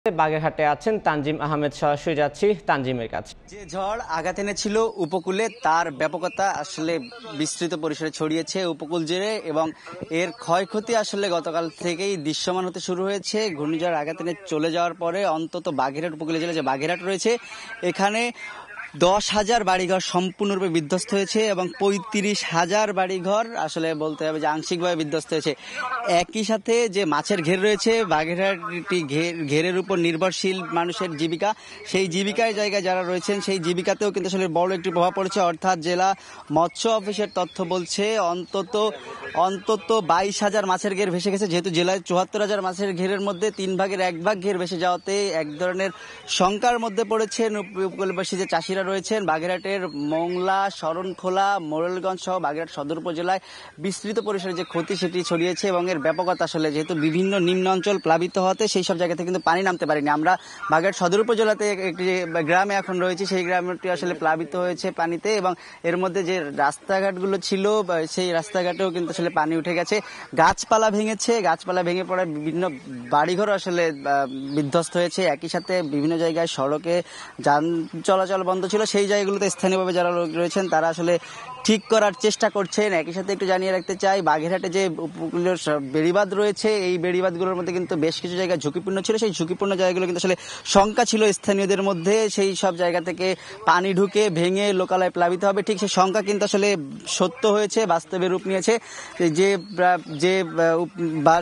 বাগেরহাটে আছেন তানজিম আহমেদ, সরাসরি যাচ্ছি তানজিমের কাছে। যে ঝড় আঘাত এনেছিল উপকূলে তার ব্যাপকতা আসলে বিস্তৃত পরিসরে ছড়িয়েছে উপকূল জুড়ে এবং এর ক্ষয়ক্ষতি আসলে গতকাল থেকেই দৃশ্যমান হতে শুরু হয়েছে। ঘূর্ণিঝড় আঘাত এনে চলে যাওয়ার পরে অন্তত বাগেরহাট উপকূলীয় জেলা যে বাগেরহাট রয়েছে এখানে 10,000 বাড়িঘর সম্পূর্ণরূপে বিধ্বস্ত হয়েছে এবং 35,000 বাড়িঘর আসলে বলতে হবে যে আংশিকভাবে বিধ্বস্ত হয়েছে। একই সাথে যে মাছের ঘের রয়েছে, বাগেরহাটটি ঘেরের উপর নির্ভরশীল মানুষের জীবিকা, সেই জীবিকার জায়গায় যারা রয়েছেন সেই জীবিকাতেও কিন্তু আসলে বড় একটি প্রভাব পড়েছে। অর্থাৎ জেলা মৎস্য অফিসের তথ্য বলছে অন্তত 22,000 মাছের ঘের ভেসে গেছে। যেহেতু জেলায় 74,000 মাছের ঘেরের মধ্যে 3 ভাগের 1 ভাগ ঘের ভেসে যাওয়াতে এক ধরনের শঙ্কার মধ্যে পড়েছেন উপকূলবাসী যে চাষিরা রয়েছেন। বাগেরহাটের মোংলা, শরণখোলা, মোরেলগঞ্জ সহ বাগেরহাট সদর উপজেলায় বিস্তৃত পরিসরে যে ক্ষতি সেটি ছড়িয়েছে এবং এর ব্যাপকতা আসলে যেহেতু বিভিন্ন নিম্ন অঞ্চল প্লাবিত হতে সেই সব জায়গা থেকে কিন্তু পানি নামতে পারেনি। আমরা বাগেরহাট সদর উপজেলাতে একটি গ্রামে এখন রয়েছি, সেই গ্রামটি আসলে প্লাবিত হয়েছে পানিতে এবং এর মধ্যে যে রাস্তাঘাটগুলো ছিল সেই রাস্তাঘাটেও কিন্তু আসলে পানি উঠে গেছে। গাছপালা ভেঙেছে, গাছপালা ভেঙে পড়ায় বিভিন্ন বাড়িঘর আসলে বিধ্বস্ত হয়েছে। একই সাথে বিভিন্ন জায়গায় সড়কে যান চলাচল বন্ধ ছিল, সেই জায়গাগুলোতে স্থানীয়ভাবে যারা লোক রয়েছেন তারা আসলে ঠিক করার চেষ্টা করছেন। একই সাথে একটু জানিয়ে রাখতে চাই, বাগেরহাটে যে উপকূলীয় বেড়িবাঁধ রয়েছে এই বেড়িবাঁধগুলোর মধ্যে কিন্তু বেশ কিছু জায়গা ঝুঁকিপূর্ণ ছিল। সেই ঝুঁকিপূর্ণ জায়গাগুলো কিন্তু আসলে শঙ্কা ছিল স্থানীয়দের মধ্যে সেই সব জায়গা থেকে পানি ঢুকে ভেঙে লোকালয়ে প্লাবিত হবে, ঠিক সেই শঙ্কা কিন্তু আসলে সত্য হয়েছে, বাস্তবে রূপ নিয়েছে। যে যে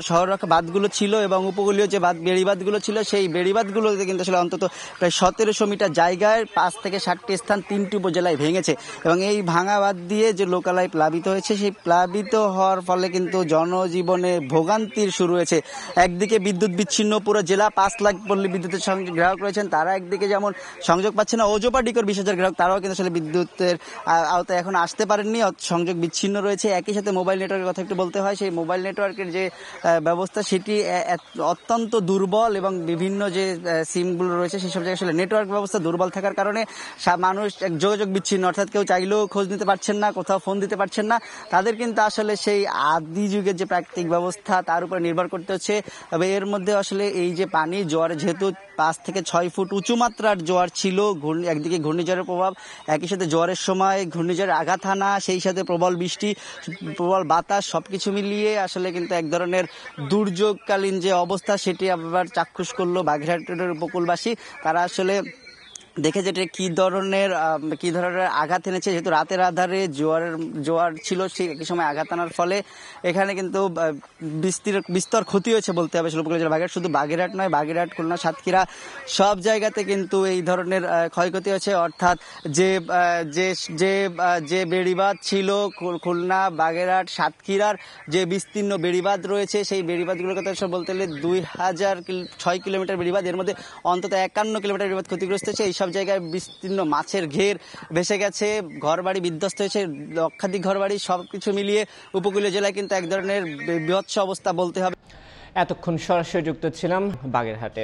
শহর বাঁধগুলো ছিল এবং উপকূলীয় যে বেড়িবাঁধগুলো ছিল সেই বেড়িবাঁধগুলোতে কিন্তু আসলে অন্তত প্রায় 1700 মিটার জায়গায় 5 থেকে 7টি স্থান 3টি উপজেলায় ভেঙেছে এবং এই ভাঙা বাঁধ দিয়ে যে লোকালয় প্লাবিত হয়েছে সেই প্লাবিত হওয়ার ফলে কিন্তু জনজীবনে ভোগান্তির শুরু হয়েছে। একদিকে বিদ্যুৎ বিচ্ছিন্ন পুরো জেলা, 5 লাখ পল্লী বিদ্যুতের গ্রাহক রয়েছেন, তারা একদিকে যেমন সংযোগ পাচ্ছে না, ওজোপা ডিকোর 20,000 গ্রাহক তারাও কিন্তু আসলে বিদ্যুতের আওতায় এখন আসতে পারেননি, সংযোগ বিচ্ছিন্ন রয়েছে। একই সাথে মোবাইল নেটওয়ার্কের কথা একটু বলতে হয়, সেই মোবাইল নেটওয়ার্কের যে ব্যবস্থা সেটি অত্যন্ত দুর্বল এবং বিভিন্ন যে সিমগুলো রয়েছে সেই সব জায়গায় আসলে নেটওয়ার্ক ব্যবস্থা দুর্বল থাকার কারণে মানুষ যোগাযোগ বিচ্ছিন্ন, অর্থাৎ কেউ চাইলেও খোঁজ নিতে পারছেন না, কোথাও ফোন দিতে পারছেন না। তাদের কিন্তু আসলে সেই আদি যুগের যে প্রাকৃতিক ব্যবস্থা তার উপর নির্ভর করতে হচ্ছে। তবে এর মধ্যে আসলে এই যে পানি জোয়ার যেহেতু 5 থেকে 6 ফুট উঁচু মাত্রার জোয়ার ছিল, একদিকে ঘূর্ণিঝড়ের প্রভাব, একই সাথে জোয়ারের সময় ঘূর্ণিঝড়ের আঘাত হানা, সেই সাথে প্রবল বৃষ্টি, প্রবল বাতাস, সবকিছু মিলিয়ে আসলে কিন্তু এক ধরনের দুর্যোগকালীন যে অবস্থা সেটি আবার চাক্ষুষ করলো বাগেরহাটের উপকূলবাসী। তারা আসলে দেখে যেটা কি ধরনের আঘাত এনেছে। যেহেতু রাতের আধারে জোয়ার ছিল, সেই একই সময় আঘাত আনার ফলে এখানে কিন্তু বিস্তর ক্ষতি হয়েছে বলতে হবে উপকূলীয় জেলা বাগেরহাট। শুধু বাগেরহাট নয়, বাগেরহাট, খুলনা, সাতক্ষীরা সব জায়গাতে কিন্তু এই ধরনের ক্ষয়ক্ষতি হয়েছে। অর্থাৎ যে বেড়িবাঁধ ছিল খুলনা, বাগেরহাট, সাতক্ষীরার যে বিস্তীর্ণ বেড়িবাঁধ রয়েছে সেই বেড়িবাঁধগুলোর কথা বলতে গেলে 2006 কিলোমিটার বেড়িবাঁধ, এর মধ্যে অন্তত 51 কিলোমিটার বেড়িবাঁধ ক্ষতিগ্রস্ত হয়েছে। এইসব জায়গায় বিস্তীর্ণ মাছের ঘের ভেসে গেছে, ঘরবাড়ি বিধ্বস্ত হয়েছে, লক্ষাধিক ঘরবাড়ি, সবকিছু মিলিয়ে উপকূলীয় জেলায় কিন্তু এক ধরনের বিভৎস অবস্থা বলতে হবে। এতক্ষণ সরাসরি যুক্ত ছিলাম বাগেরহাটে।